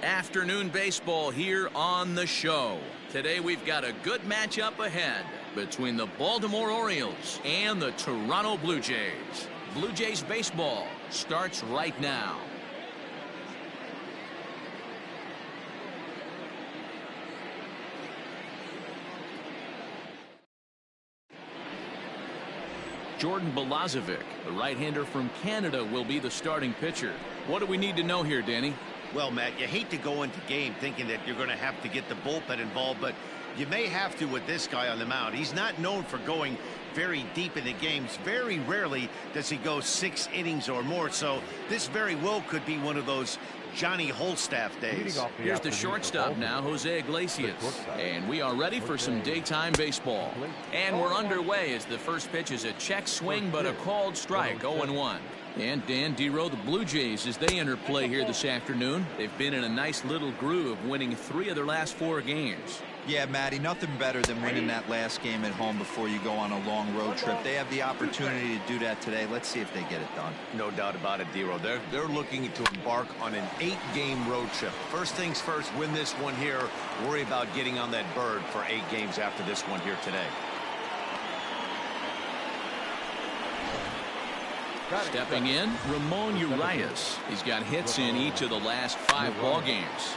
Afternoon baseball here on the show. Today we've got a good matchup ahead between the Baltimore Orioles and the Toronto Blue Jays. Blue Jays baseball starts right now. Jordan Balazovic, the right-hander from Canada, will be the starting pitcher. What do we need to know here, Danny? Well, Matt, you hate to go into game thinking that you're going to have to get the bullpen involved, but you may have to with this guy on the mound. He's not known for going very deep in the games. Very rarely does he go 6 innings or more, so this very well could be one of those Johnny Holstaff days. Here's the shortstop now, Jose Iglesias. And we are ready for some daytime baseball. And we're underway as the first pitch is a check swing, but a called strike, 0-1. And Dan Dero, the Blue Jays, as they enter play here this afternoon, they've been in a nice little groove, winning 3 of their last 4 games. Yeah, Matty, nothing better than winning that last game at home before you go on a long road trip. They have the opportunity to do that today. Let's see if they get it done. No doubt about it, Dero. They're looking to embark on an 8-game road trip. First things first, win this one here. Worry about getting on that bird for 8 games after this one here today. Stepping in, Ramon Urias. He's got hits in each of the last 5 ball games.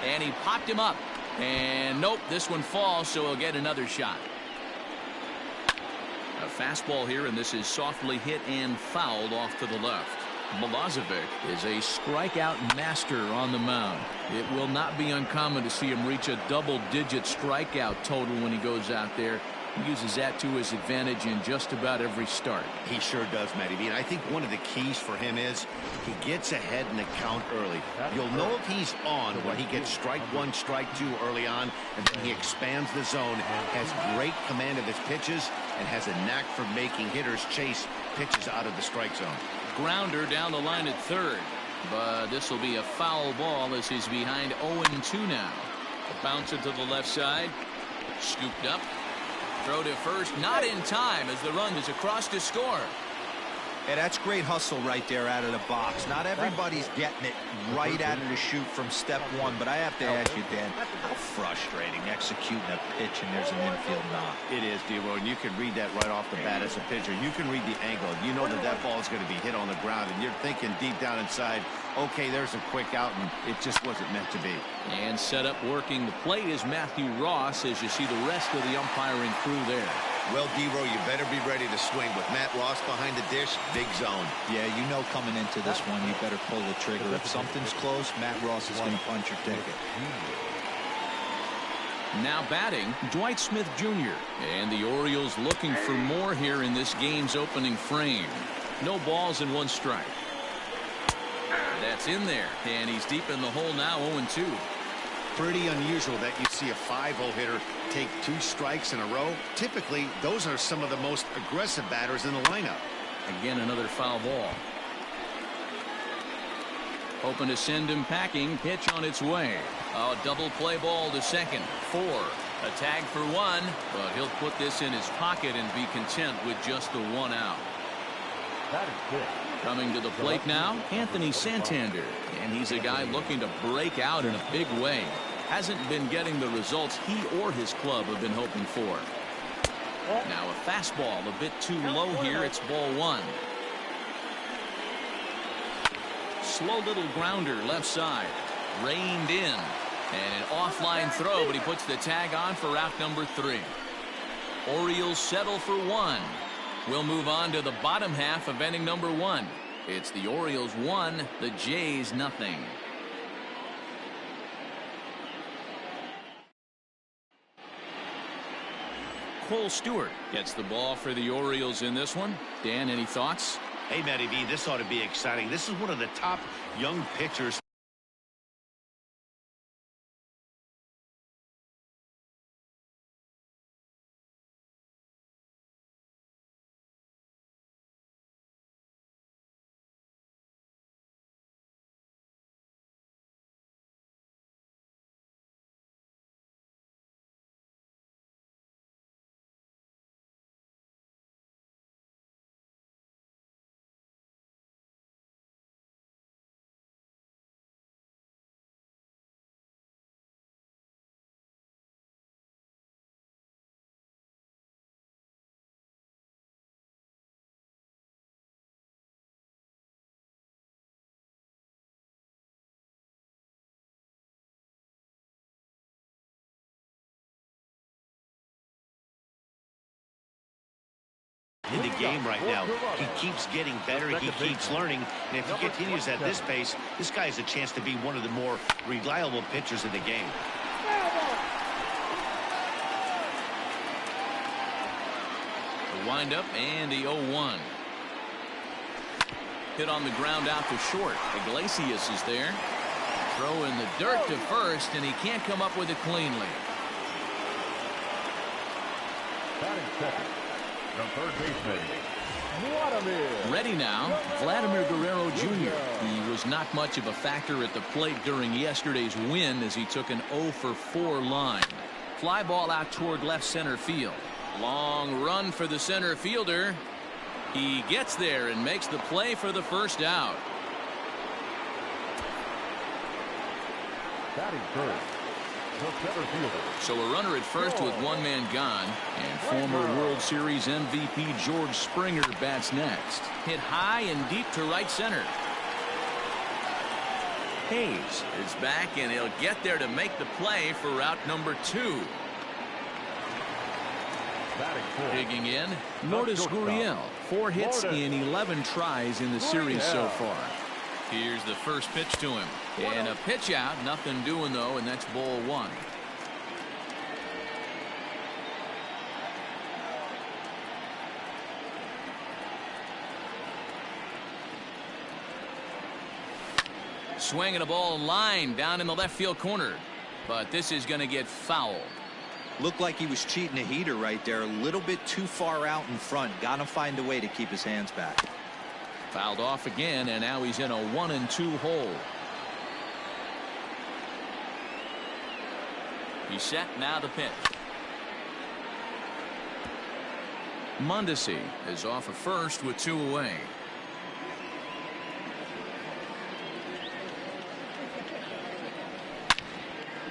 And he popped him up. And nope, this one falls, so he'll get another shot. A fastball here, and this is softly hit and fouled off to the left. Balazovic is a strikeout master on the mound. It will not be uncommon to see him reach a double-digit strikeout total when he goes out there. He uses that to his advantage in just about every start. He sure does, Matty V. And I think one of the keys for him is he gets ahead in the count early. You'll know if he's on when he gets strike 1, strike 2 early on, and then he expands the zone, has great command of his pitches, and has a knack for making hitters chase pitches out of the strike zone. Grounder down the line at third. But this will be a foul ball as he's behind 0-2 now. Bounce it to the left side. Scooped up. Throw to first, not in time as the run is across to score. Yeah, that's great hustle right there out of the box. Not everybody's getting it right out of the chute from step 1, but I have to ask you, Dan, how frustrating executing a pitch and there's an infield knock. It is, Dero, and you can read that right off the bat as a pitcher. You can read the angle. You know that that ball is going to be hit on the ground, and you're thinking deep down inside, okay, there's a quick out, and it just wasn't meant to be. And set up working the plate is Matthew Ross as you see the rest of the umpiring crew there. Well, Dero, you better be ready to swing. With Matt Ross behind the dish, big zone. Yeah, you know coming into this one, you better pull the trigger. If something's close, Matt Ross is going to punch your ticket. Now batting, Dwight Smith Jr. And the Orioles looking for more here in this game's opening frame. No balls and 1 strike. That's in there, and he's deep in the hole now, 0-2. Pretty unusual that you see a 5-hole hitter take 2 strikes in a row. Typically, those are some of the most aggressive batters in the lineup. Again, another foul ball. Hoping to send him packing. Pitch on its way. A double play ball to second. 4. A tag for 1, but he'll put this in his pocket and be content with just the 1 out. That is good. Coming to the plate now, Anthony Santander. And he's a guy looking to break out in a big way. Hasn't been getting the results he or his club have been hoping for. Now a fastball a bit too low here. It's ball 1. Slow little grounder left side. Reined in. And an offline throw, but he puts the tag on for out number 3. Orioles settle for 1. We'll move on to the bottom half of inning number 1. It's the Orioles 1, the Jays nothing. Cole Stewart gets the ball for the Orioles in this one. Dan, any thoughts? Hey, Matty V, this ought to be exciting. This is one of the top young pitchers game right now. He keeps getting better. He keeps learning. And if he continues at this pace, this guy has a chance to be one of the more reliable pitchers in the game. The windup and the 0-1. Hit on the ground out to short. Iglesias is there. Throw in the dirt to first, and he can't come up with it cleanly. Batting second, the third baseman, Vladimir. Ready now, Vladimir Guerrero Jr. He was not much of a factor at the plate during yesterday's win as he took an 0-for-4 line. Fly ball out toward left center field. Long run for the center fielder. He gets there and makes the play for the first out. Batting first, the center fielder. So a runner at first with one man gone, and former World Series MVP George Springer bats next. Hit high and deep to right center. Hayes is back, and he'll get there to make the play for route number 2. Digging in, Lourdes Gurriel. 4 hits in 11 tries in the series so far. Here's the first pitch to him. And a pitch out. Nothing doing, though, and that's ball 1. Swinging a ball line down in the left field corner. But this is going to get foul. Looked like he was cheating a heater right there. A little bit too far out in front. Got to find a way to keep his hands back. Fouled off again, and now he's in a 1-2 hole. He's set, now the pitch. Mondesi is off of first with 2 away.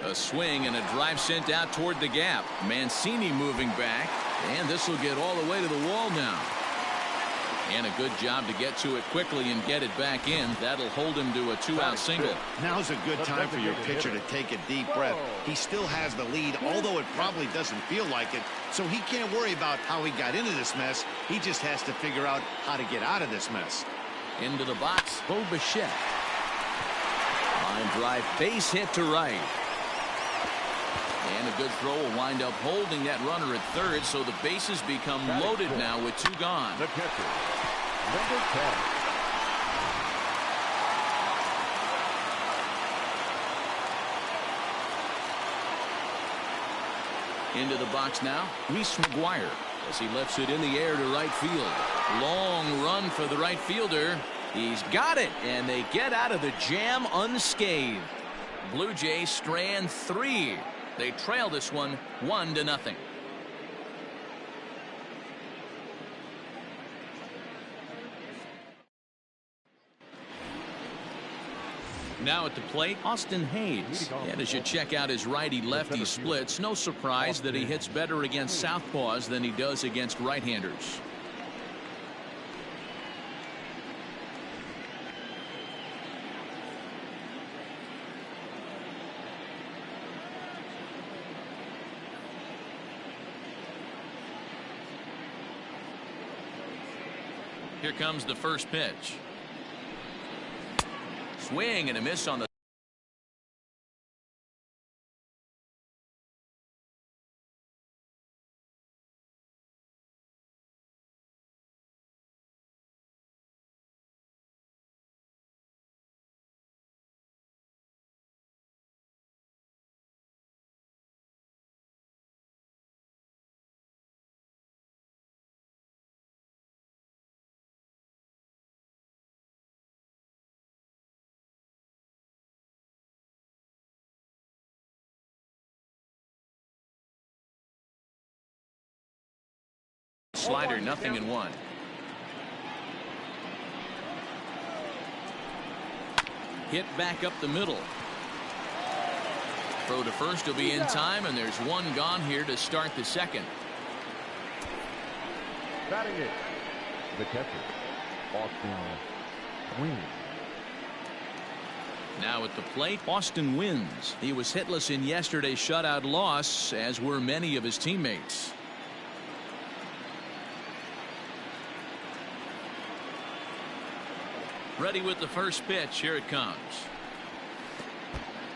A swing and a drive sent out toward the gap. Mancini moving back, and this will get all the way to the wall now. And a good job to get to it quickly and get it back in. That'll hold him to a 2-out single. Now's a good time for your pitcher to take a deep breath. He still has the lead, although it probably doesn't feel like it. So he can't worry about how he got into this mess. He just has to figure out how to get out of this mess. Into the box, Bo Bichette. Line drive, base hit to right. And a good throw will wind up holding that runner at third, so the bases become loaded now with 2 gone. The catcher, number 10. Into the box now, Reese McGuire as he lifts it in the air to right field. Long run for the right fielder. He's got it, and they get out of the jam unscathed. Blue Jays strand 3. They trail this one 1-0. Now at the plate, Austin Hayes. And as you check out his righty-lefty splits, no surprise that he hits better against southpaws than he does against right-handers. Here comes the first pitch. Swing and a miss on the slider, 0-1. Hit back up the middle. Throw to first will be in time, and there's 1 gone here to start the second. Batting it, the catcher, Austin Wynn. Now at the plate, Austin Wynns. He was hitless in yesterday's shutout loss, as were many of his teammates. Ready with the first pitch. Here it comes.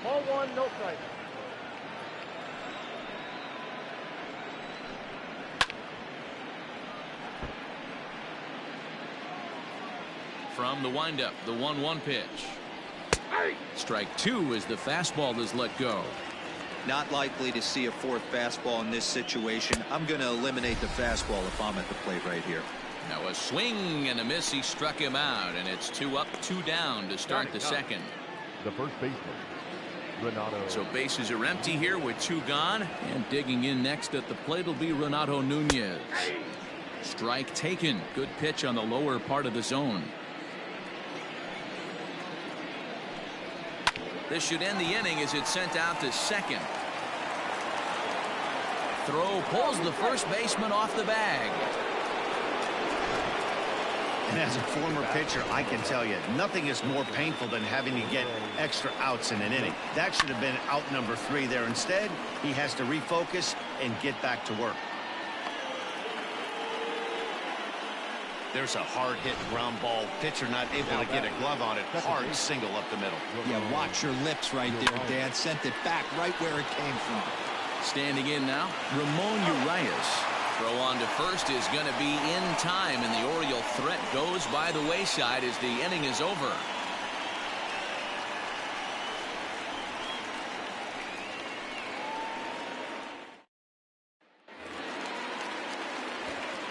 Ball one, no strike. From the windup, the 1-1 pitch. Strike two as the fastball is let go. Not likely to see a fourth fastball in this situation. I'm going to eliminate the fastball if I'm at the plate right here. Now a swing and a miss. He struck him out, and it's 2 up, 2 down to start the second. The first baseman, Renato. So bases are empty here with 2 gone, and digging in next at the plate will be Renato Nunez. Strike taken. Good pitch on the lower part of the zone. This should end the inning as it's sent out to second. Throw pulls the first baseman off the bag. And as a former pitcher, I can tell you, nothing is more painful than having to get extra outs in an inning. That should have been out number 3 there. Instead, he has to refocus and get back to work. There's a hard-hit ground ball. Pitcher not able to get a glove on it. Hard single up the middle. Yeah, watch your lips right there, Dad. Sent it back right where it came from. Standing in now, Ramon Urias. Throw on to first is going to be in time, and the Oriole threat goes by the wayside as the inning is over.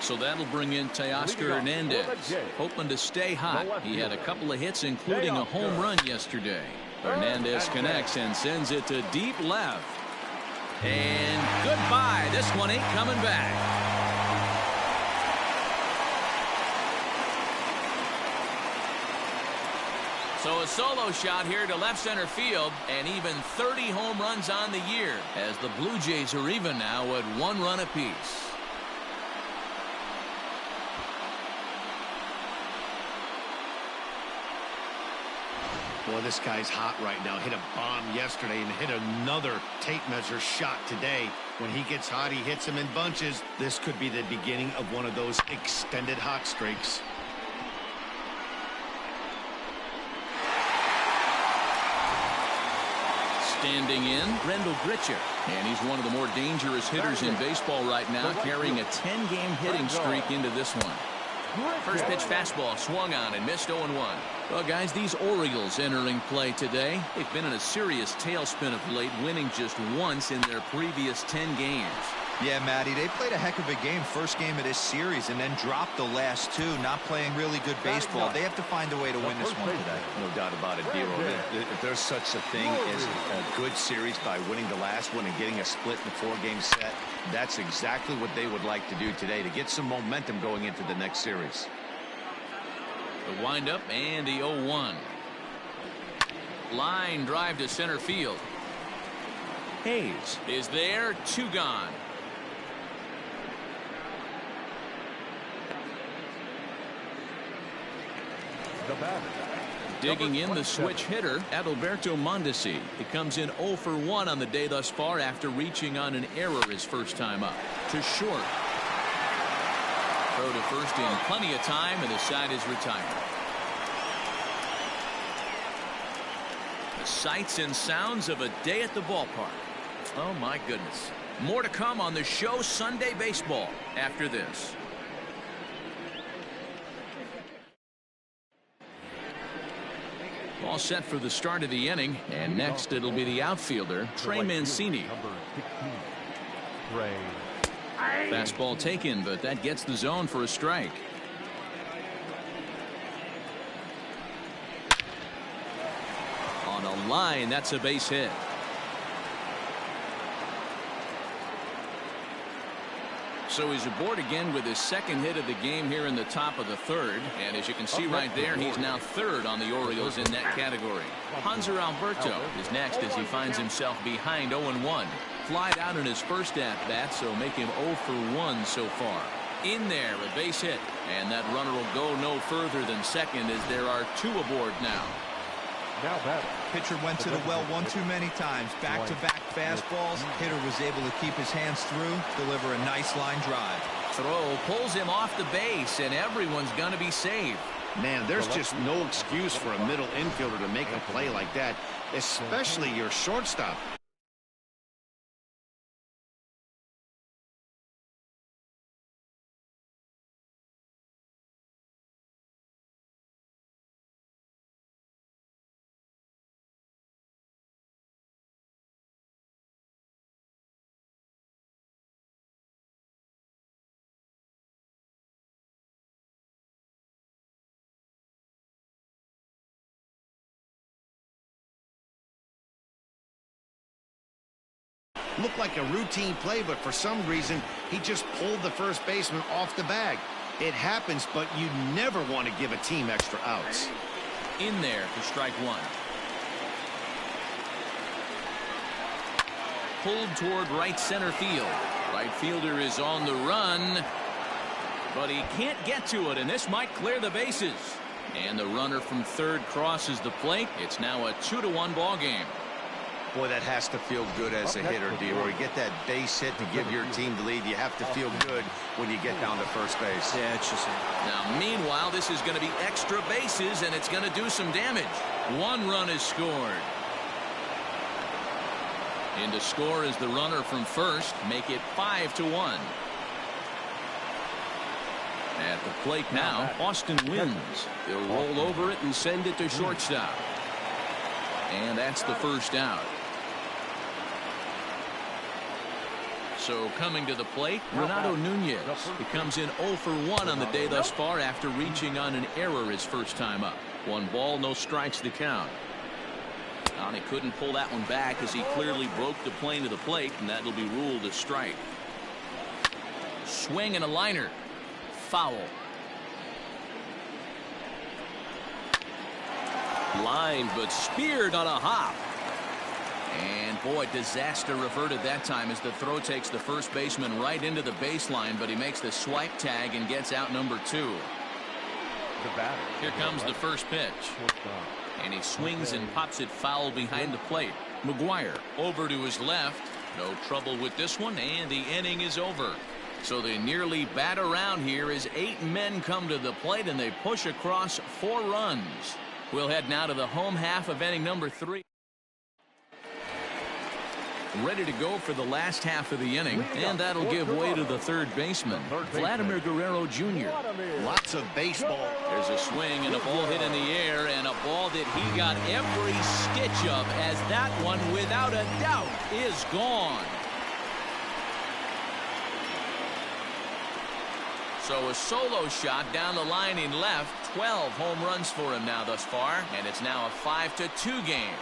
So that'll bring in Teoscar Hernandez, hoping to stay hot. He had a couple of hits, including a home run yesterday. Hernandez connects and sends it to deep left. And goodbye. This one ain't coming back. So a solo shot here to left center field, and even 30 home runs on the year, as the Blue Jays are even now at 1 run apiece. Boy, this guy's hot right now. Hit a bomb yesterday and hit another tape measure shot today. When he gets hot, he hits them in bunches. This could be the beginning of one of those extended hot streaks. Standing in, Rendell Gritcher. And he's one of the more dangerous hitters in baseball right now, carrying a 10-game hitting streak into this one. First pitch fastball swung on and missed 0-1. Well, guys, these Orioles entering play today, they've been in a serious tailspin of late, winning just once in their previous 10 games. Yeah, Matty, they played a heck of a game first game of this series and then dropped the last 2, not playing really good baseball. They have to find a way to win this one today. No doubt about it, Dero. If there's such a thing as a good series by winning the last one and getting a split in the 4-game set, that's exactly what they would like to do today to get some momentum going into the next series. The windup and the 0-1. Line drive to center field. Hayes is there, 2 gone. Digging in the switch hitter, Adalberto Mondesi. He comes in 0 for 1 on the day thus far after reaching on an error his first time up. To short. Throw to first in plenty of time, and the side is retired. The sights and sounds of a day at the ballpark. Oh, my goodness. More to come on the show Sunday Baseball after this. All set for the start of the inning, and next it'll be the outfielder, Trey Mancini. Fastball taken, but that gets the zone for a strike. On a line, that's a base hit. So he's aboard again with his second hit of the game here in the top of the third. And as you can see right there, he's now 3rd on the Orioles in that category. Hanser Alberto is next as he finds himself behind 0-1. Flied out in his first at-bat, so make him 0 for 1 so far. In there, a base hit. And that runner will go no further than second as there are 2 aboard now. Pitcher went to the well one too many times. Back-to-back fastballs. Hitter was able to keep his hands through, deliver a nice line drive. Throw pulls him off the base, and everyone's going to be saved. Man, there's just no excuse for a middle infielder to make a play like that, especially your shortstop. Looked like a routine play, but for some reason, he just pulled the first baseman off the bag. It happens, but you never want to give a team extra outs. In there for strike one. Pulled toward right center field. Right fielder is on the run, but he can't get to it, and this might clear the bases. And the runner from third crosses the plate. It's now a 2-1 ball game. Boy, that has to feel good as a hitter, D-Roy. Get that base hit to give your team the lead. You have to feel good when you get down to first base. Yeah, it's just... Now, meanwhile, this is going to be extra bases, and it's going to do some damage. One run is scored. In to score is the runner from first. Make it 5-1. At the plate now, Austin wins. He'll roll over it and send it to shortstop. And that's the first out. So coming to the plate, Renato Nunez. He comes in 0 for 1 on the day thus far after reaching on an error his first time up. 1 ball, no strikes to count. And he couldn't pull that one back as he clearly broke the plane of the plate, and that'll be ruled a strike. Swing and a liner. Foul. Lined but speared on a hop. And boy, disaster reverted that time as the throw takes the first baseman right into the baseline, but he makes the swipe tag and gets out number 2. Here comes the first pitch. And he swings and pops it foul behind the plate. McGuire over to his left. No trouble with this one, and the inning is over. So they nearly bat around here as 8 men come to the plate, and they push across 4 runs. We'll head now to the home half of inning number 3. Ready to go for the last half of the inning, and that'll give way to the third baseman, Vladimir Guerrero Jr. Lots of baseball. There's a swing and a ball hit in the air, and a ball that he got every stitch of, as that one, without a doubt, is gone. So a solo shot down the line in left. 12 home runs for him now thus far, and it's now a 5-2 game.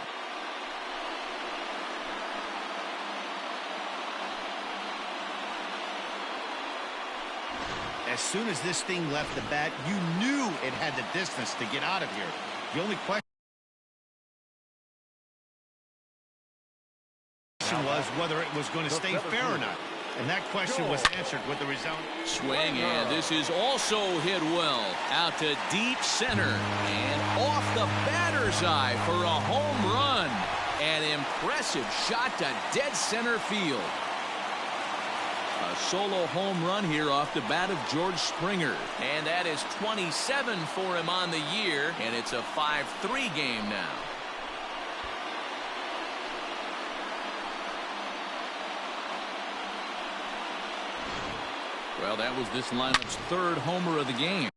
As soon as this thing left the bat, you knew it had the distance to get out of here. The only question was whether it was going to stay fair or not. And that question was answered with the result. Swing, and this is also hit well. Out to deep center. And off the batter's eye for a home run. An impressive shot to dead center field. A solo home run here off the bat of George Springer. And that is 27 for him on the year. And it's a 5-3 game now. Well, that was this lineup's 3rd homer of the game.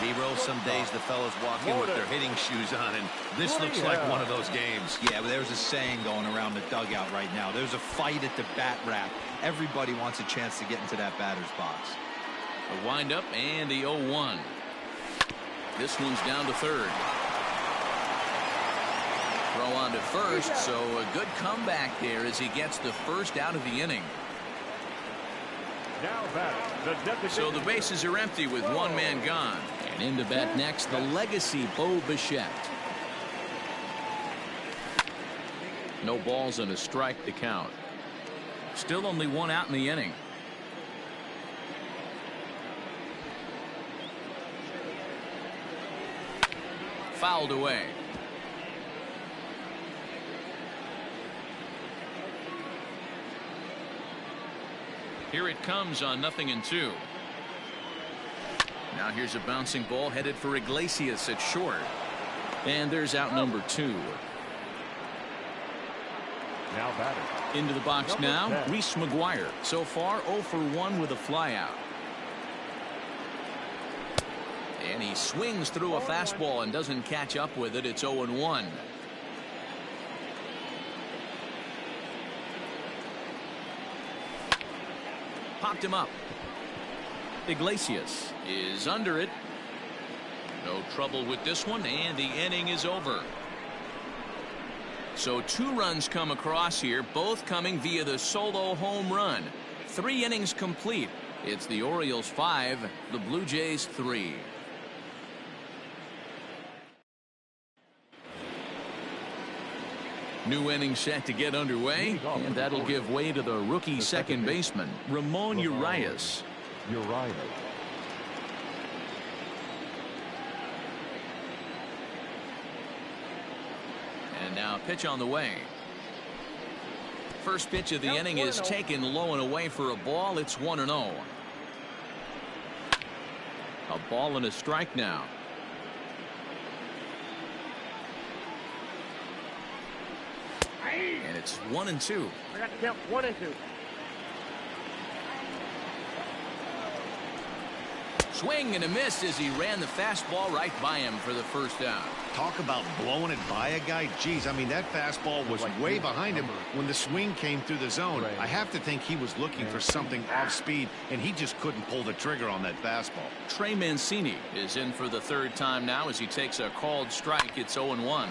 D-Roll, some days the fellas walk in with their hitting shoes on, and this looks like one of those games. Yeah, but there's a saying going around the dugout right now. There's a fight at the bat rack. Everybody wants a chance to get into that batter's box. A windup and the 0-1. This one's down to third. Throw on to first, so a good comeback there as he gets the first out of the inning. Now batter, So the bases are empty with one man gone. And in to bat next, the legacy Bo Bichette. No balls and a strike to count. Still only one out in the inning. Fouled away. Here it comes on 0-2. Now here's a bouncing ball headed for Iglesias at short. And there's out number 2. now batter. Into the box Number now, 10. Reese McGuire. So far 0 for 1 with a flyout. And he swings through a fastball and doesn't catch up with it. It's 0-1. Popped him up. Iglesias is under it. No trouble with this one, and the inning is over. So 2 runs come across here, both coming via the solo home run. 3 innings complete. It's the Orioles 5, the Blue Jays 3. New inning set to get underway, and that'll give way to the rookie second baseman, Ramon Urias. Urias. And now pitch on the way. First pitch of the inning is taken low and away for a ball. It's 1-0. A ball and a strike now. And it's 1-2. I got to count 1 and 2. Swing and a miss as he ran the fastball right by him for the first out. Talk about blowing it by a guy. Geez, I mean, that fastball was way behind him when the swing came through the zone. I have to think he was looking for something off speed, and he just couldn't pull the trigger on that fastball. Trey Mancini is in for the 3rd time now as he takes a called strike. It's 0-1.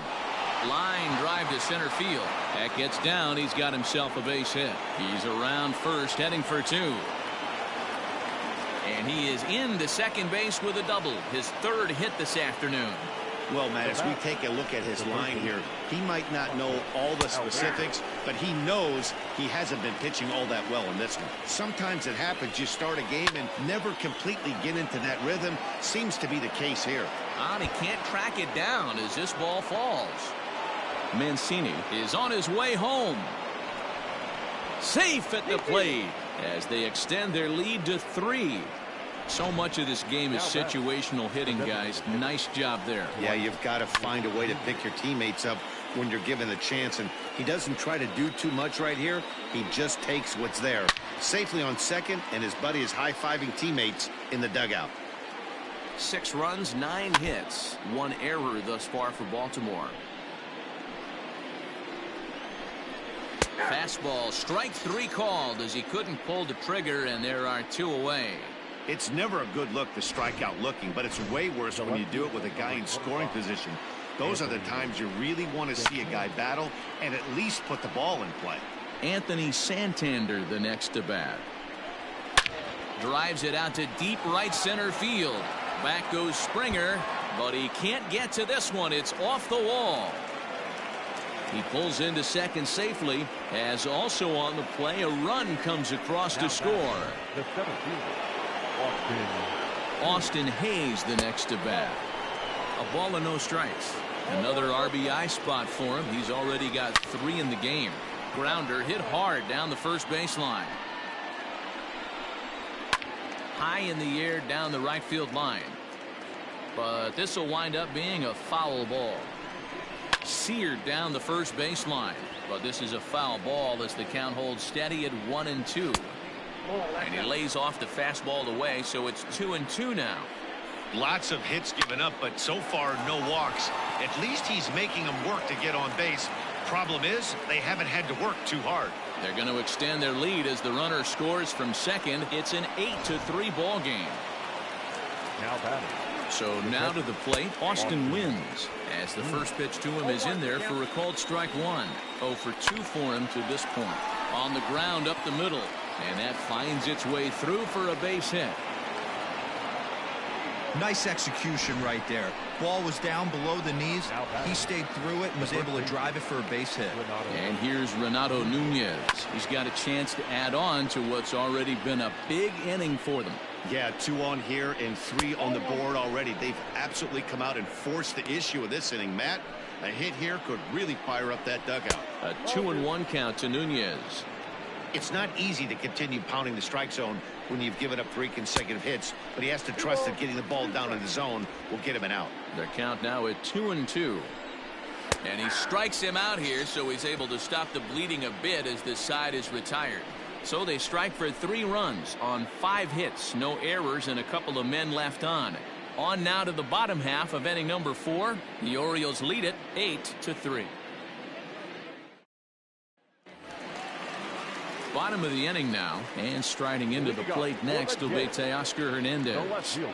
Line drive to center field. That gets down. He's got himself a base hit. He's around first, heading for 2. And he is into second base with a double. His 3rd hit this afternoon. Well, Matt, as we take a look at his line here, he might not know all the specifics, but he knows he hasn't been pitching all that well in this one. Sometimes it happens. You start a game and never completely get into that rhythm. Seems to be the case here. And he can't track it down as this ball falls. Mancini is on his way home. Safe at the plate as they extend their lead to 3. So much of this game is situational hitting, guys. Nice job there. Yeah, you've got to find a way to pick your teammates up when you're given the chance, and he doesn't try to do too much right here. He just takes what's there. Safely on second, and his buddy is high-fiving teammates in the dugout. 6 runs, 9 hits, 1 error thus far for Baltimore. Fastball, strike 3 called as he couldn't pull the trigger, and there are 2 away. It's never a good look to strike out looking, but it's way worse when you do it with a guy in scoring position. Those are the times you really want to see a guy battle and at least put the ball in play. Anthony Santander the next to bat. Drives it out to deep right center field. Back goes Springer, but he can't get to this one. It's off the wall. He pulls into second safely, as also on the play a run comes across to score. The 17th, Austin Hayes the next to bat. A ball and no strikes. Another RBI spot for him. He's already got 3 in the game. Grounder hit hard down the first baseline. High in the air down the right field line. But this will wind up being a foul ball. Seared down the first baseline, but this is a foul ball as the count holds steady at 1-2. And he lays off the fastball away, so it's 2-2 now. Lots of hits given up, but so far no walks. At least he's making them work to get on base. Problem is, they haven't had to work too hard. They're going to extend their lead as the runner scores from second. It's an 8-3 ball game. now batting. So now to the plate, Austin wins, as the first pitch to him is in there for a called strike one. 0 for 2 for him to this point. On the ground up the middle, and that finds its way through for a base hit. Nice execution right there. Ball was down below the knees. He stayed through it and was able to drive it for a base hit. And here's Renato Nunez. He's got a chance to add on to what's already been a big inning for them. Yeah, 2 on here and 3 on the board already. They've absolutely come out and forced the issue of this inning. Matt, a hit here could really fire up that dugout. A 2-1 count to Nunez. It's not easy to continue pounding the strike zone when you've given up 3 consecutive hits, but he has to trust that getting the ball down in the zone will get him an out. The count now at 2-2. And he strikes him out here, so he's able to stop the bleeding a bit as this side is retired. So they strike for 3 runs on 5 hits, no errors, and a couple of men left on. On now to the bottom half of inning number 4. The Orioles lead it 8-3. Bottom of the inning now, and striding into the plate next will be Teoscar Hernandez. Here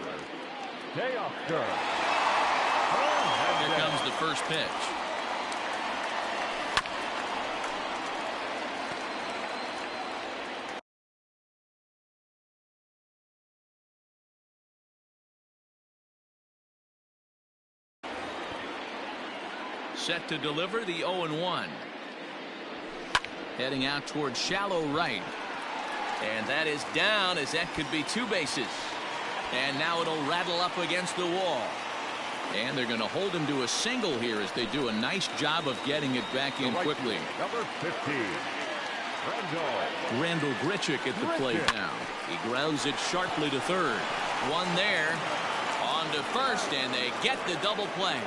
comes the first pitch. Set to deliver the 0-1. Heading out towards shallow right. And that is down, as that could be 2 bases. And now it'll rattle up against the wall. And they're going to hold him to a single here as they do a nice job of getting it back in quickly. Number 15, Randall Grichuk at the plate now. He grounds it sharply to third. One there. On to first, and they get the double play.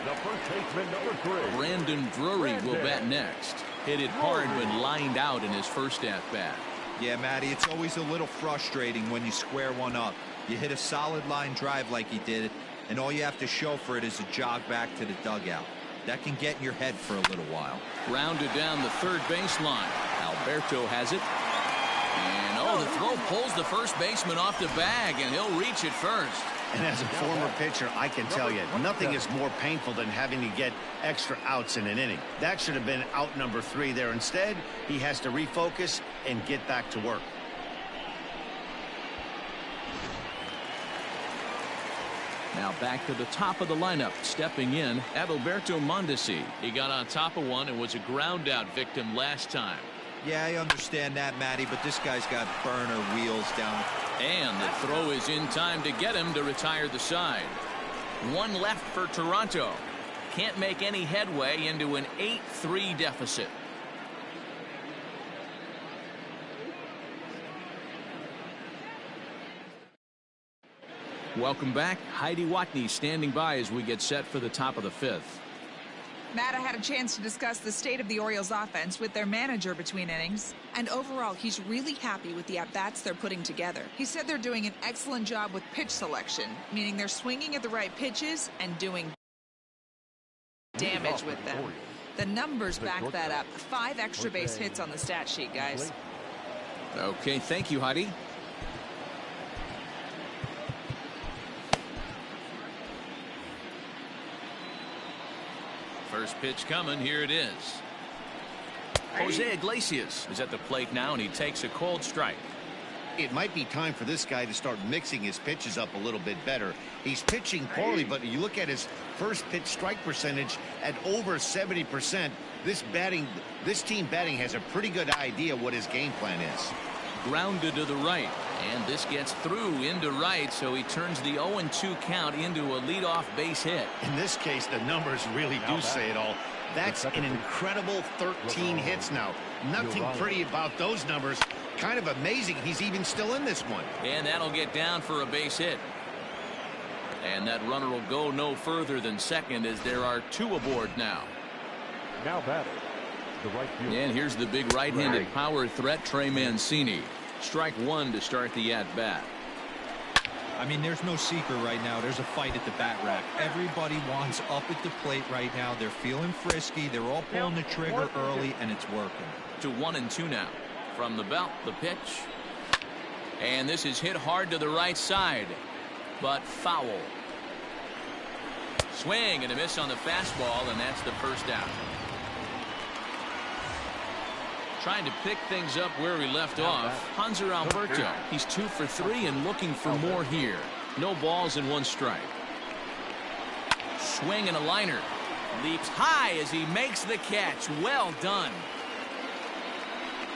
the first baseman, number 3. Brandon Drury will bat next. Hit it hard when lined out in his first at-bat. Yeah, Matty, it's always a little frustrating when you square one up. You hit a solid line drive like he did, and all you have to show for it is a jog back to the dugout. That can get in your head for a little while. Rounded down the third baseline. Alberto has it. And oh, the throw pulls the first baseman off the bag, and he'll reach it first. And as a former pitcher, I can tell you, nothing is more painful than having to get extra outs in an inning. That should have been out number 3 there. Instead, he has to refocus and get back to work. Now back to the top of the lineup. Stepping in, Adalberto Mondesi. He got on top of one and was a ground out victim last time. Yeah, I understand that, Matty, but this guy's got burner wheels down. And the throw is in time to get him to retire the side. One left for Toronto. Can't make any headway into an 8-3 deficit. Welcome back. Heidi Watney standing by as we get set for the top of the 5th. Matt, I had a chance to discuss the state of the Orioles offense with their manager between innings. And overall, he's really happy with the at-bats they're putting together. He said they're doing an excellent job with pitch selection, meaning they're swinging at the right pitches and doing damage with them. The numbers back that up. 5 extra base hits on the stat sheet, guys. Okay, thank you, Heidi. First pitch coming. Here it is. Jose Iglesias is at the plate now, and he takes a cold strike. It might be time for this guy to start mixing his pitches up a little bit better. He's pitching poorly, but you look at his first pitch strike percentage at over 70%. This team batting has a pretty good idea what his game plan is. Grounded to the right, and this gets through into right, so he turns the 0-2 count into a leadoff base hit. In this case, the numbers really do say it all. That's an incredible 13 hits now. Nothing pretty about those numbers. Kind of amazing he's even still in this one. And that'll get down for a base hit. And that runner will go no further than second, as there are 2 aboard now. Now batting, the right fielder. And here's the big right-handed power threat, Trey Mancini. Strike 1 to start the at-bat. I mean, there's no secret right now. There's a fight at the bat rack. Everybody wants up at the plate right now. They're feeling frisky. They're all pulling the trigger early, and it's working. To 1-2 now. From the belt, the pitch. And this is hit hard to the right side, but foul. Swing and a miss on the fastball, and that's the first out. Trying to pick things up where he left off. Hanser Alberto. He's 2 for 3 and looking for more here. No balls and 1 strike. Swing and a liner. Leaps high as he makes the catch. Well done.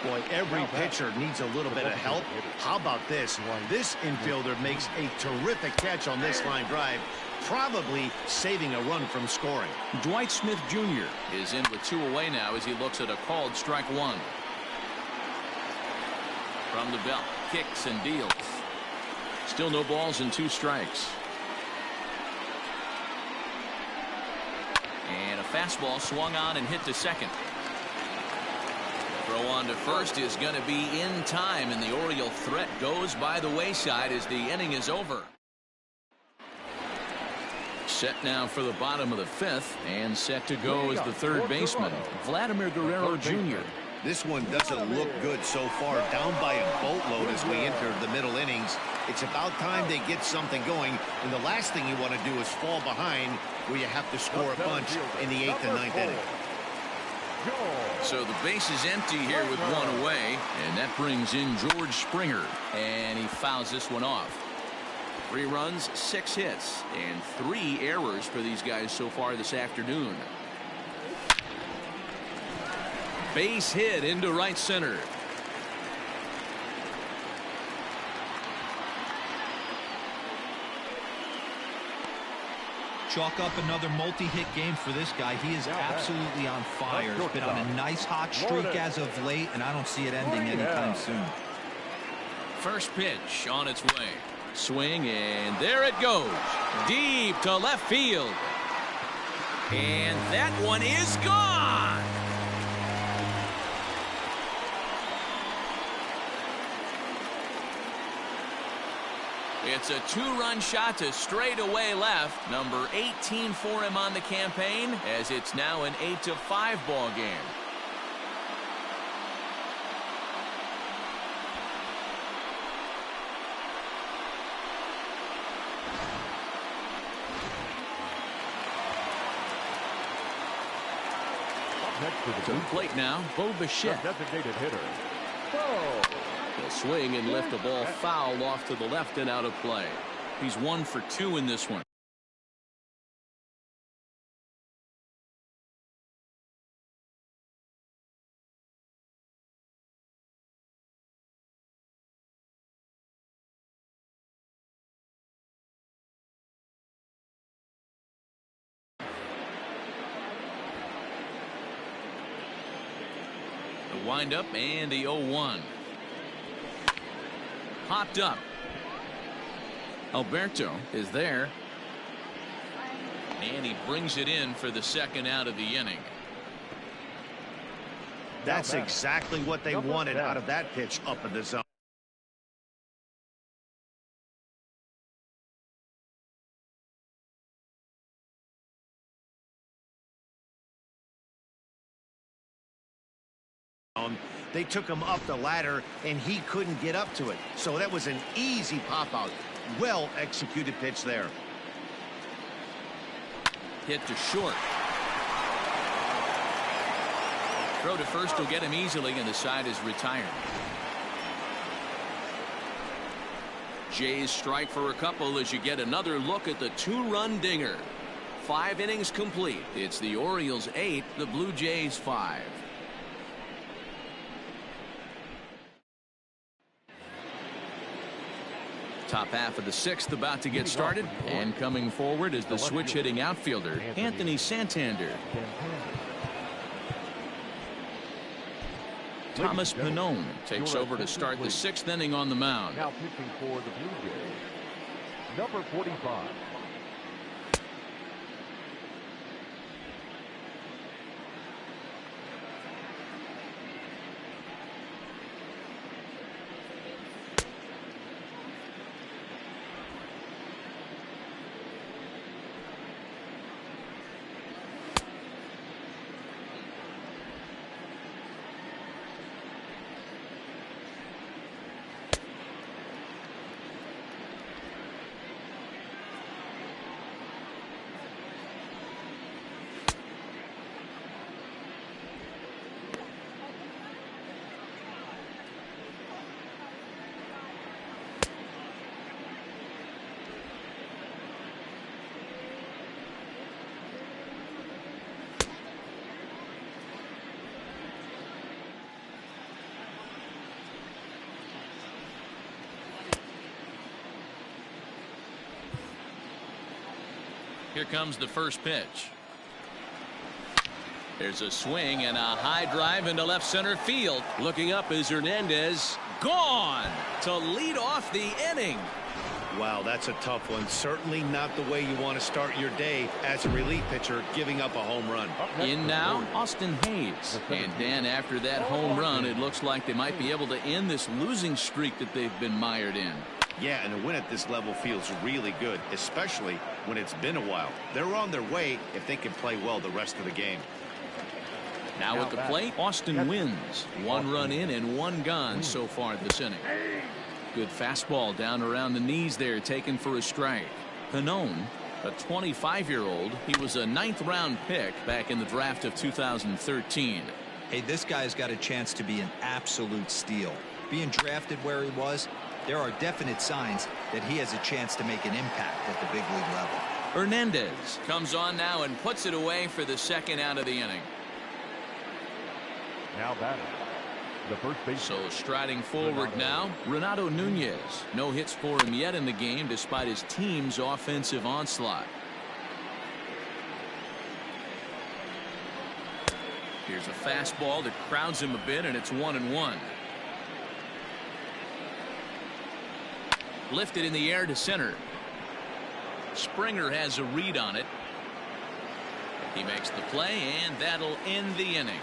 Boy, every pitcher needs a little bit of help. How about this? This infielder makes a terrific catch on this line drive, probably saving a run from scoring. Dwight Smith Jr. is in with 2 away now as he looks at a called strike 1. From the belt, kicks and deals. Still no balls and 2 strikes. And a fastball swung on and hit to second. Throw on to first is going to be in time, and the Oriole threat goes by the wayside as the inning is over. Set now for the bottom of the 5th, and set to go is the third baseman, Vladimir Guerrero Jr. This one doesn't look good so far, down by a boatload as we enter the middle innings. It's about time they get something going, and the last thing you want to do is fall behind where you have to score a bunch in the 8th and 9th inning. So the base is empty here with 1 away, and that brings in George Springer, and he fouls this one off. 3 runs, 6 hits, and 3 errors for these guys so far this afternoon. Base hit into right center. Chalk up another multi-hit game for this guy. He is absolutely on fire. He's been on a nice hot streak as of late, and I don't see it ending anytime soon. First pitch on its way. Swing, and there it goes. Deep to left field. And that one is gone. It's a 2-run shot to straightaway left. Number 18 for him on the campaign, as it's now an 8-5 ball game. To the plate now, Bo Bichette. Designated hitter. He'll swing and lift a ball foul off to the left and out of play. He's 1 for 2 in this one. The windup and the 0-1. Popped up. Alberto is there. And he brings it in for the second out of the inning. That's exactly what they wanted out of that pitch up in the zone. They took him up the ladder, and he couldn't get up to it. So that was an easy pop-out. Well executed pitch there. Hit to short. Throw to first will get him easily, and the side is retired. Jays strike for a couple as you get another look at the 2-run dinger. 5 innings complete. It's the Orioles 8, the Blue Jays 5. Top half of the 6th about to get started, and coming forward is the switch hitting outfielder Anthony Santander. Thomas Pannone takes over to start the 6th inning on the mound. Now pitching for the Blue Jays, number 45. Here comes the first pitch. There's a swing and a high drive into left center field. Looking up is Hernandez. Gone to lead off the inning. Wow, that's a tough one. Certainly not the way you want to start your day as a relief pitcher, giving up a home run. In now, Austin Hayes. And Dan, after that home run, it looks like they might be able to end this losing streak that they've been mired in. Yeah, and a win at this level feels really good, especially when it's been a while. They're on their way if they can play well the rest of the game. Now at the plate, Austin wins. 1 run in and 1 gone so far this inning. Good fastball down around the knees there, taken for a strike. Pannone, a 25-year-old. He was a 9th-round pick back in the draft of 2013. Hey, this guy's got a chance to be an absolute steal. Being drafted where he was, there are definite signs that he has a chance to make an impact at the big league level. Hernandez comes on now and puts it away for the second out of the inning. Now batting, the first base. So striding forward now, Renato Nunez. No hits for him yet in the game despite his team's offensive onslaught. Here's a fastball that crowds him a bit, and it's 1-1. Lifted in the air to center. Springer has a read on it. He makes the play, and that'll end the inning.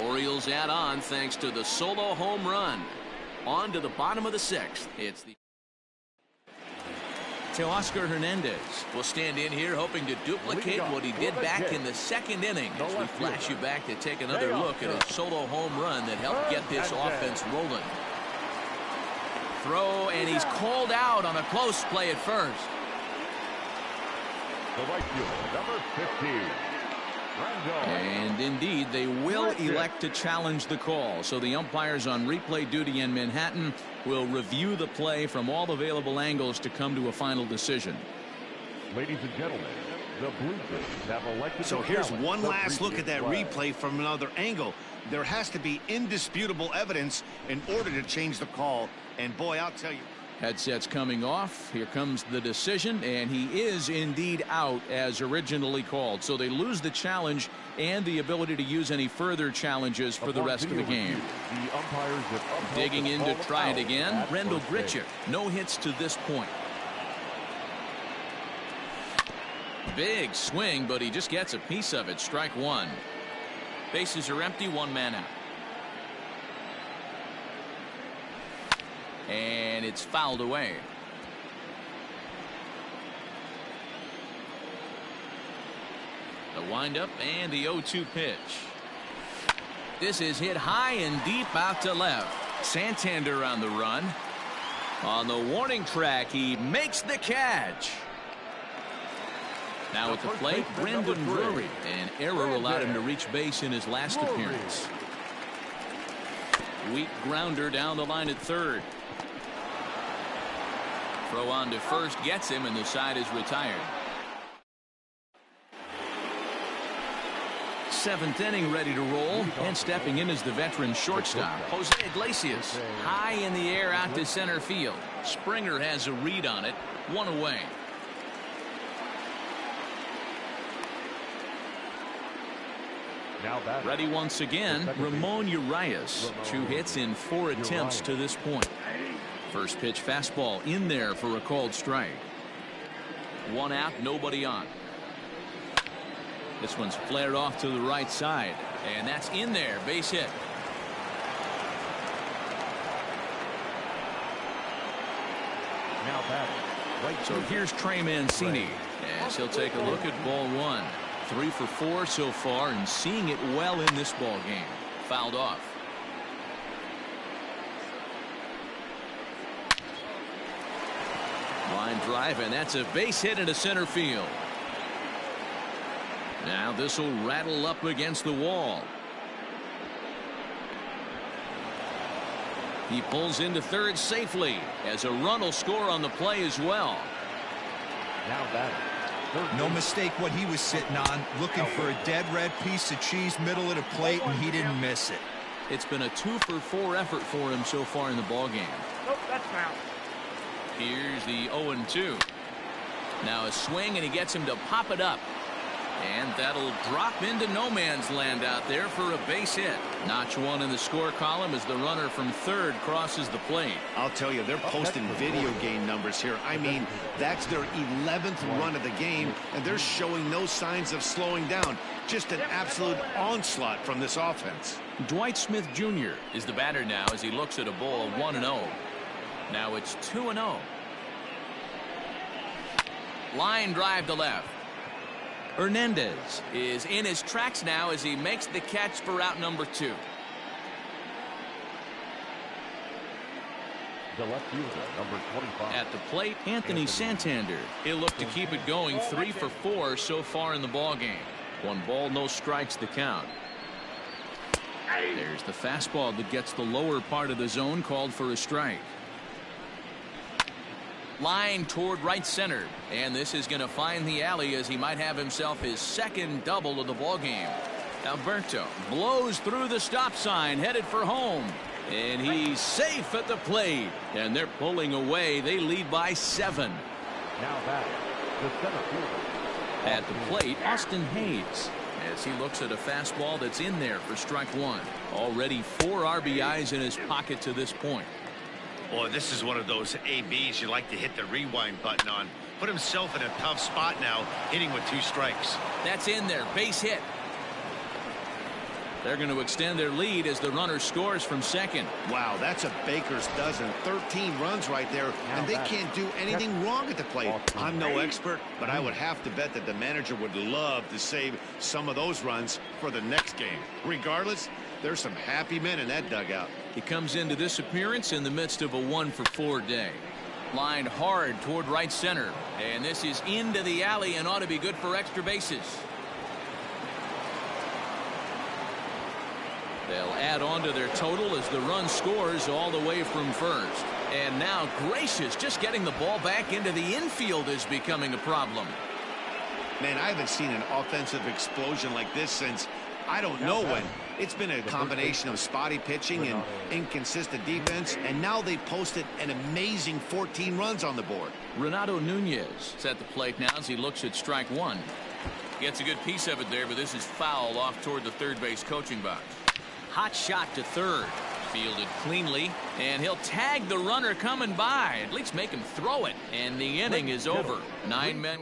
Orioles add on thanks to the solo home run. On to the bottom of the 6th. It's the Teoscar Hernandez will stand in here hoping to duplicate what he did back in the 2nd inning as we flash you back to take another look at a solo home run that helped get this offense rolling. Throw, and he's called out on a close play at first. The right fielder, number 15. And indeed, they will elect to challenge the call. So the umpires on replay duty in Manhattan will review the play from all available angles to come to a final decision. Ladies and gentlemen, the Blue Jays have elected. So here's one last look at that replay from another angle. There has to be indisputable evidence in order to change the call. And boy, I'll tell you. Headsets coming off. Here comes the decision, and he is indeed out as originally called. So they lose the challenge and the ability to use any further challenges for the rest of the game. Digging in to try it again, Rendell Grichuk. No hits to this point. Big swing, but he just gets a piece of it. Strike 1. Bases are empty, 1 man out. And it's fouled away. The windup and the 0-2 pitch. This is hit high and deep out to left. Santander on the run. On the warning track, he makes the catch. Now at the plate, Brendan Drury. An error allowed him to reach base in his last appearance. Weak grounder down the line at third. Throw on to first gets him, and the side is retired. 7th inning ready to roll, and stepping in is the veteran shortstop, Jose Iglesias. High in the air out to center field. Springer has a read on it. 1 away. Ready once again, Ramon Urias. 2 hits in 4 attempts to this point. First pitch fastball in there for a called strike. 1 out, nobody on. This one's flared off to the right side, and that's in there, base hit. Now batting. So here's Trey Mancini as he'll take a look at ball 1. 3 for 4 so far, and seeing it well in this ball game. Fouled off. Line drive, and that's a base hit into center field. Now this will rattle up against the wall. He pulls into third safely as a run will score on the play as well. Now batting. No mistake what he was sitting on, looking for a dead red piece of cheese middle of the plate, and he didn't miss it. It's been a 2 for 4 effort for him so far in the ball game. Nope, that's foul. Here's the 0-2. Now a swing, and he gets him to pop it up. And that'll drop into no man's land out there for a base hit. Notch one in the score column as the runner from third crosses the plate. I'll tell you, they're posting video game numbers here. I mean, that's their 11th run of the game, and they're showing no signs of slowing down. Just an absolute onslaught from this offense. Dwight Smith Jr. is the batter now as he looks at a ball 1-0. Now it's 2-0. Line drive to left. Hernandez is in his tracks now as he makes the catch for out number 2. The left fielder, number 25. At the plate, Anthony Santander. He'll look to keep it going. 3 for 4 so far in the ballgame. 1 ball, no strikes the count. There's the fastball that gets the lower part of the zone, called for a strike. Line toward right center, and this is going to find the alley as he might have himself his second double of the ball game. Alberto blows through the stop sign, headed for home, and he's safe at the plate, and they're pulling away. They lead by 7. Now back, the center fielder. At the plate, Austin Hayes, as he looks at a fastball that's in there for strike 1. Already 4 RBIs in his pocket to this point. Boy, this is one of those ABs you like to hit the rewind button on. Put himself in a tough spot now, hitting with 2 strikes. That's in there, base hit. They're going to extend their lead as the runner scores from second. Wow, that's a baker's dozen. 13 runs right there, and they can't do anything wrong at the plate. I'm no expert, but I would have to bet that the manager would love to save some of those runs for the next game. Regardless, there's some happy men in that dugout. He comes into this appearance in the midst of a 1 for 4 day. Lined hard toward right center, and this is into the alley and ought to be good for extra bases. They'll add on to their total as the run scores all the way from first. And now Gracious, just getting the ball back into the infield is becoming a problem. Man, I haven't seen an offensive explosion like this since I don't know when. It's been a combination of spotty pitching and inconsistent defense, and now they posted an amazing 14 runs on the board. Renato Nunez is at the plate now as he looks at strike 1. Gets a good piece of it there, but this is foul off toward the third base coaching box. Hot shot to third. Fielded cleanly, and he'll tag the runner coming by. At least make him throw it, and the inning is over. 9 men.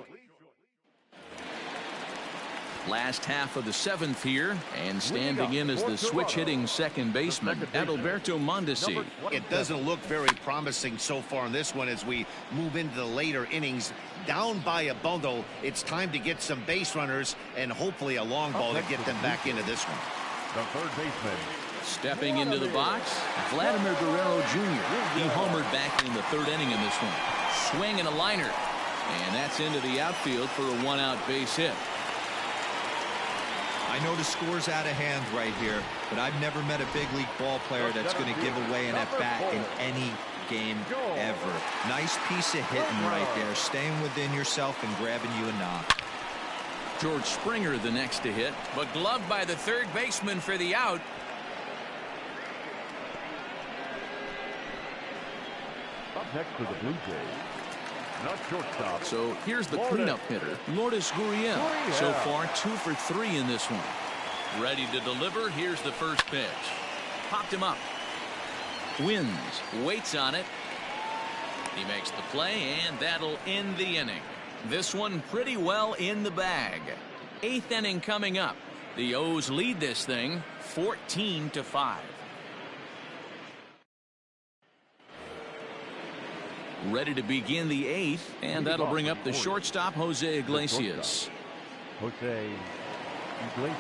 Last half of the 7th here, and standing in as the switch-hitting second baseman, Adalberto Mondesi. It doesn't look very promising so far in this one as we move into the later innings. Down by a bundle, it's time to get some base runners and hopefully a long ball to get them back into this one. The third baseman. Stepping into the box, Vladimir Guerrero Jr. He homered back in the 3rd inning in this one. Swing and a liner, and that's into the outfield for a 1-out base hit. I know the score's out of hand right here, but I've never met a big league ball player that's going to give away an at-bat in any game ever. Nice piece of hitting right there, staying within yourself and grabbing you a knock. George Springer the next to hit, but gloved by the third baseman for the out. Up next for the Blue Jays. Not shortstop. So here's the cleanup hitter, Lourdes Gurriel. So far 2 for 3 in this one. Ready to deliver. Here's the first pitch. Popped him up. Wins. Waits on it. He makes the play, and that'll end the inning. This one pretty well in the bag. 8th inning coming up. The O's lead this thing 14-5. Ready to begin the 8th, and that'll bring up the shortstop, Jose Iglesias. Jose Iglesias.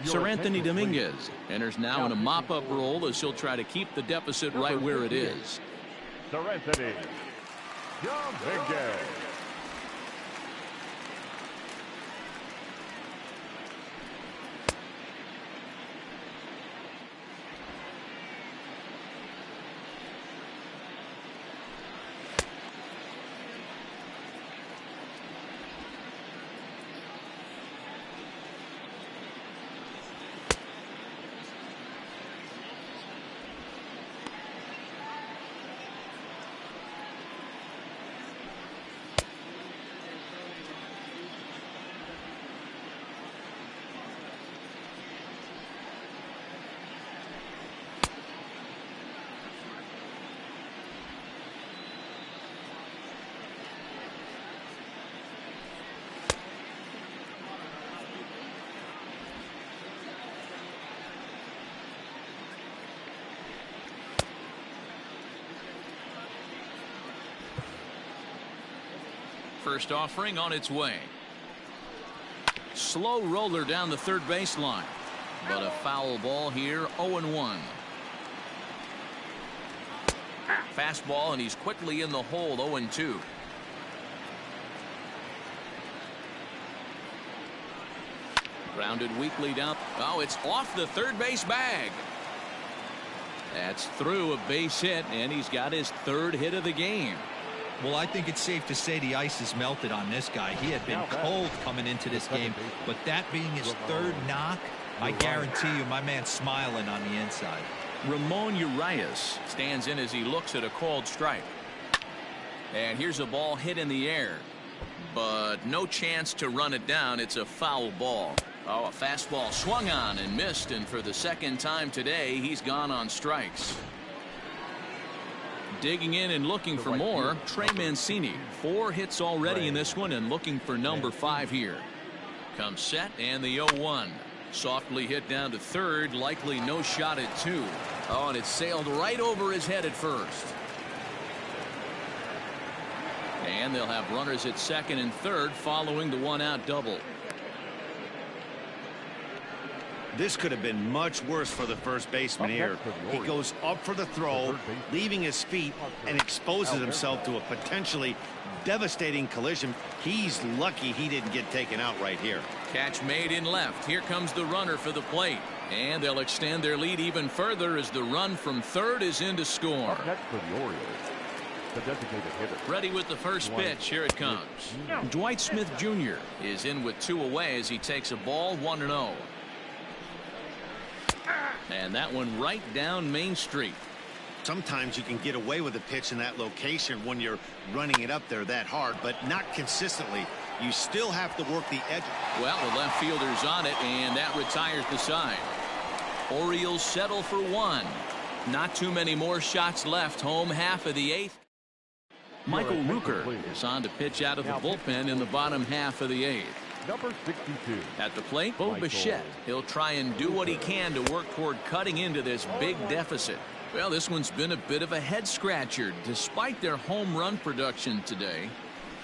Sir Anthony Dominguez enters now in a mop-up role as he'll try to keep the deficit right where it is. Sir Anthony Dominguez. First offering on its way. Slow roller down the third baseline, but a foul ball here. 0-1. Fastball, and he's quickly in the hole. 0-2. Grounded weakly down. Oh, it's off the third base bag. That's through, a base hit, and he's got his third hit of the game. Well, I think it's safe to say the ice is melted on this guy. He had been cold coming into this game, but that being his third knock, I guarantee you my man's smiling on the inside. Ramon Urias stands in as he looks at a called strike. And here's a ball hit in the air, but no chance to run it down. It's a foul ball. Oh, a fastball swung on and missed, and for the second time today, he's gone on strikes. Digging in and looking for more, Trey Mancini. 4 hits already in this one and looking for number 5 here. Comes set, and the 0-1. Softly hit down to third, likely no shot at 2. Oh, and it sailed right over his head at first. And they'll have runners at second and third following the 1-out double. This could have been much worse for the first baseman here. He goes up for the throw, leaving his feet, and exposes himself to a potentially devastating collision. He's lucky he didn't get taken out right here. Catch made in left. Here comes the runner for the plate. And they'll extend their lead even further as the run from third is in to score. Next for the Orioles, the designated hitter. Ready with the first pitch. Here it comes. Dwight Smith Jr. is in with 2 away as he takes a ball. 1-0. And that one right down Main Street. Sometimes you can get away with a pitch in that location when you're running it up there that hard, but not consistently. You still have to work the edge. Well, the left fielder's on it, and that retires the side. Orioles settle for 1. Not too many more shots left. Home half of the 8th. Michael Rooker is on to pitch out of the bullpen in the bottom half of the 8th. Number 62. At the plate, Bo Bichette. He'll try and do what he can to work toward cutting into this big deficit. Well, this one's been a bit of a head scratcher despite their home run production today.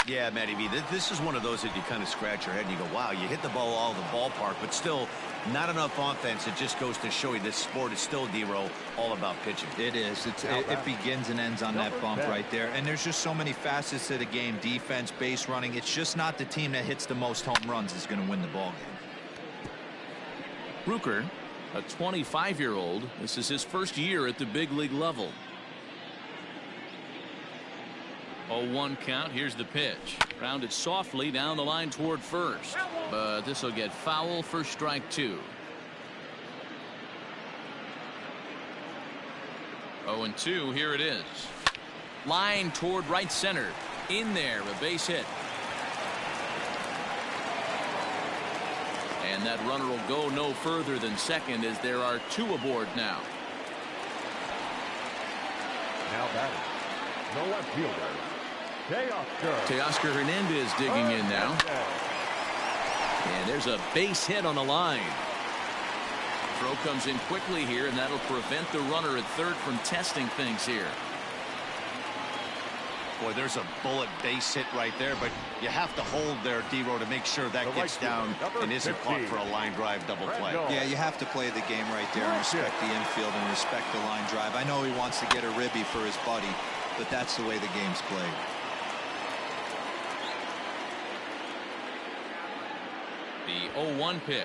Yeah, Matty B, this is one of those that you kind of scratch your head and you go, wow, you hit the ball all the ballpark, but still not enough offense. It just goes to show you this sport is still, D-Row, all about pitching. It is. It begins and ends on that bump right there. And there's just so many facets to the game. Defense, base running. It's just not the team that hits the most home runs is going to win the ball game. Rooker, a 25-year-old. This is his first year at the big league level. 0-1 count. Here's the pitch. Grounded softly down the line toward first. But this will get foul for strike 2. 0-2. Here it is. Line toward right center. In there. A base hit. And that runner will go no further than second as there are 2 aboard now. Now batting, the left fielder, Teoscar Hernandez digging in now. And there's a base hit on the line. Throw comes in quickly here, and that'll prevent the runner at third from testing things here. Boy, there's a bullet base hit right there, but you have to hold there, D-Row, to make sure that gets down and isn't caught for a line drive double play. Yeah, you have to play the game right there and respect the infield and respect the line drive. I know he wants to get a ribby for his buddy, but that's the way the game's played. The 0-1 pitch.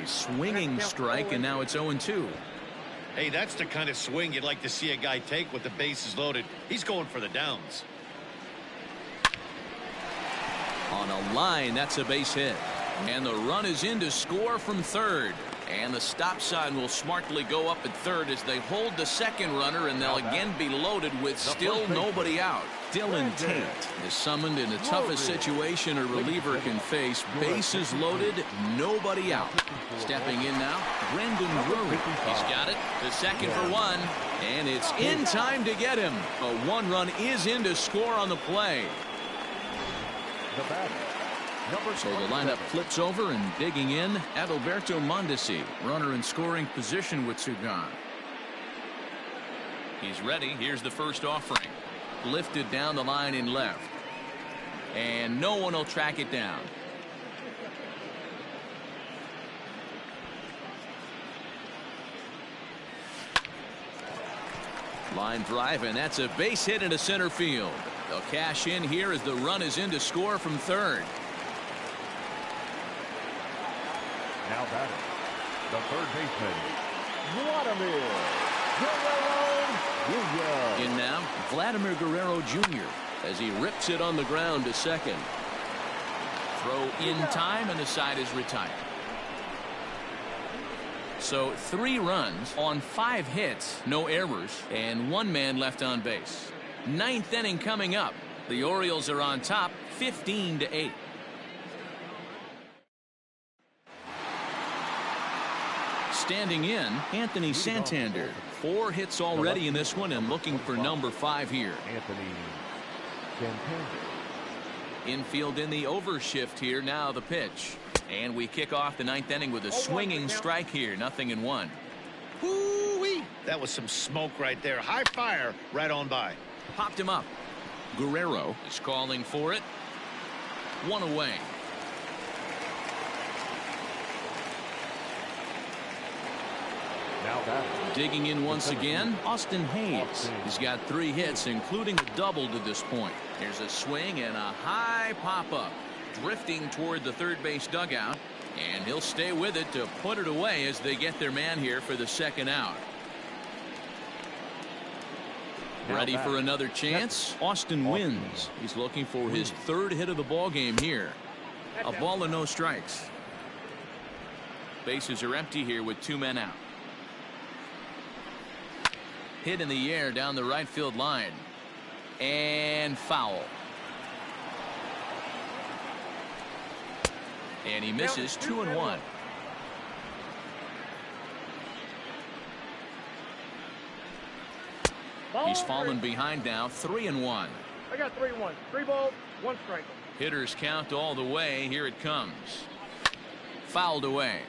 A swinging strike, and now it's 0-2. Hey, that's the kind of swing you'd like to see a guy take with the bases loaded. He's going for the downs. On a line, that's a base hit. And the run is in to score from third. And the stop sign will smartly go up at third as they hold the second runner, and they'll again be loaded with still nobody out. Dylan Tate is summoned in the toughest situation a reliever can face. Bases loaded, nobody out. Stepping in now, Brendan Drury. He's got it. The second for one, and it's in time to get him. A one-run is in to score on the play. So the lineup flips over, and digging in, Adalberto Mondesi, runner in scoring position with two gone. He's ready. Here's the first offering. Lifted down the line in left. And no one will track it down. Line drive, and that's a base hit into center field. They'll cash in here as the run is in to score from third. Now batting, the third baseman, Vladimir Guerrero Jr. In now, Vladimir Guerrero Jr. as he rips it on the ground to second. Throw in time, and the side is retired. So 3 runs on 5 hits, no errors, and 1 man left on base. 9th inning coming up. The Orioles are on top, 15-8. Standing in, Anthony Santander. 4 hits already in this one, and looking for number 5 here. Anthony Santander. Infield in the overshift here. Now the pitch. And we kick off the 9th inning with a swinging strike here. 0-1. Woo-wee. That was some smoke right there. High fire right on by. Popped him up. Guerrero is calling for it. 1 away. Now batting. Digging in once again, Austin Hayes. He's got 3 hits, including a double to this point. Here's a swing and a high pop-up. Drifting toward the third base dugout, and he'll stay with it to put it away as they get their man here for the second out. Ready for another chance? Austin wins. He's looking for his 3rd hit of the ball game here. A ball and no strikes. Bases are empty here with 2 men out. Hit in the air down the right field line. And foul. And he misses 2-1. He's fallen behind now, 3-1. I got 3-1. 3 balls, 1 strike. Hitters count all the way. Here it comes. Fouled away.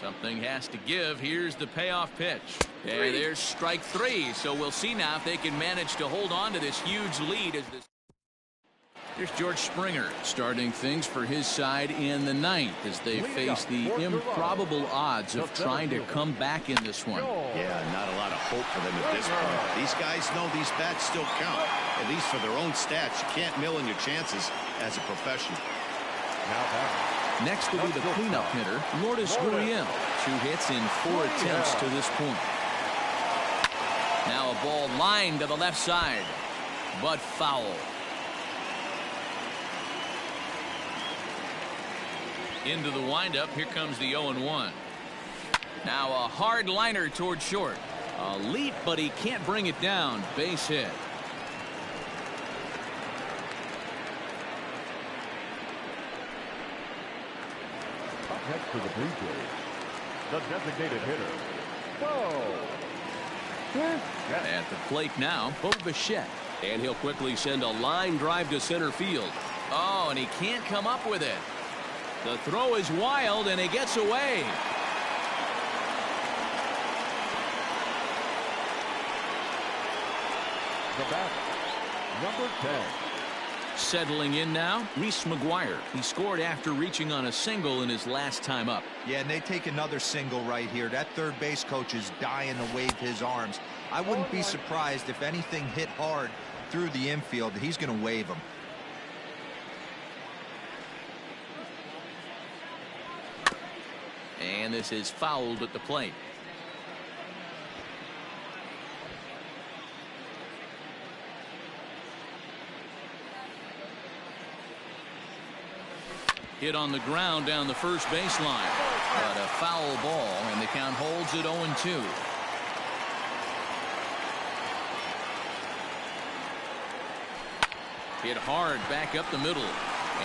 Something has to give. Here's the payoff pitch. And there's strike 3. So we'll see now if they can manage to hold on to this huge lead as this. Here's George Springer starting things for his side in the 9th as they face the improbable odds of trying to come back in this one. Yeah, not a lot of hope for them at this point. These guys know these bats still count, at least for their own stats. You can't mill in your chances as a professional. Next will be the cleanup hitter, Lourdes Gurriel. 2 hits in 4 attempts to this point. Now a ball lined to the left side, but foul. Into the windup. Here comes the 0-1. Now a hard liner toward short. A leap, but he can't bring it down. Base hit. Up next for the Blue Jays, the designated hitter, At the plate now, Bo Bichette. And he'll quickly send a line drive to center field. Oh, and he can't come up with it. The throw is wild, and it gets away. the batter, number 10. Settling in now, Reese McGuire. He scored after reaching on a single in his last time up. Yeah, and they take another single right here. That third base coach is dying to wave his arms. I wouldn't be surprised if anything hit hard through the infield. He's going to wave them. And this is fouled at the plate. Hit on the ground down the first baseline. But a foul ball, and the count holds at 0-2. Hit hard back up the middle.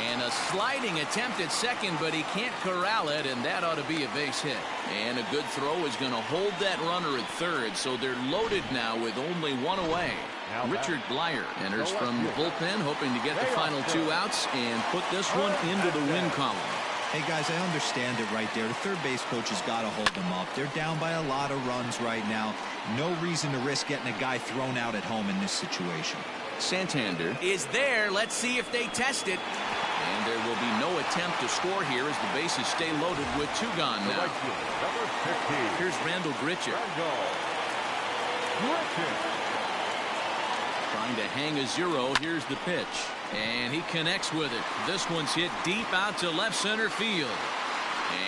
And a sliding attempt at second, but he can't corral it, and that ought to be a base hit. And a good throw is going to hold that runner at third, so they're loaded now with only one away. Richard Blyer enters from the bullpen, hoping to get the final 2 outs and put this one into the win column. Hey, guys, I understand it right there. The third base coach has got to hold them up. They're down by a lot of runs right now. No reason to risk getting a guy thrown out at home in this situation. Santander is there. Let's see if they test it. And there will be no attempt to score here as the bases stay loaded with 2 gone now. Number 15. Here's Randall Gritcher. Trying to hang a 0. Here's the pitch. And he connects with it. This one's hit deep out to left center field.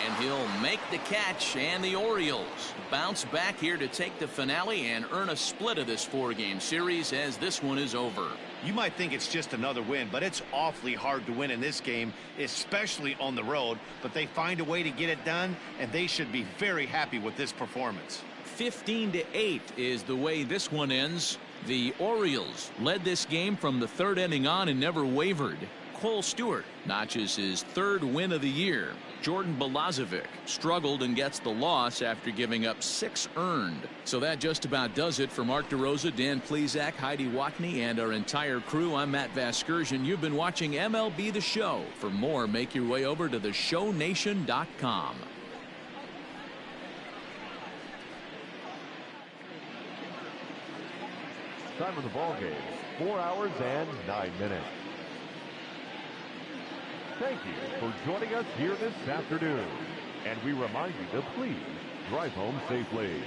And he'll make the catch, and the Orioles bounce back here to take the finale and earn a split of this 4-game series as this one is over. You might think it's just another win, but it's awfully hard to win in this game, especially on the road. But they find a way to get it done, and they should be very happy with this performance. 15-8 is the way this one ends. The Orioles led this game from the 3rd inning on and never wavered. Cole Stewart notches his 3rd win of the year. Jordan Balazovic struggled and gets the loss after giving up 6 earned. So that just about does it for Mark DeRosa, Dan Plesac, Heidi Watney, and our entire crew. I'm Matt Vasgersian. You've been watching MLB The Show. For more, make your way over to theshownation.com. Time of the ball game, 4 hours and 9 minutes. Thank you for joining us here this afternoon. And we remind you to please drive home safely.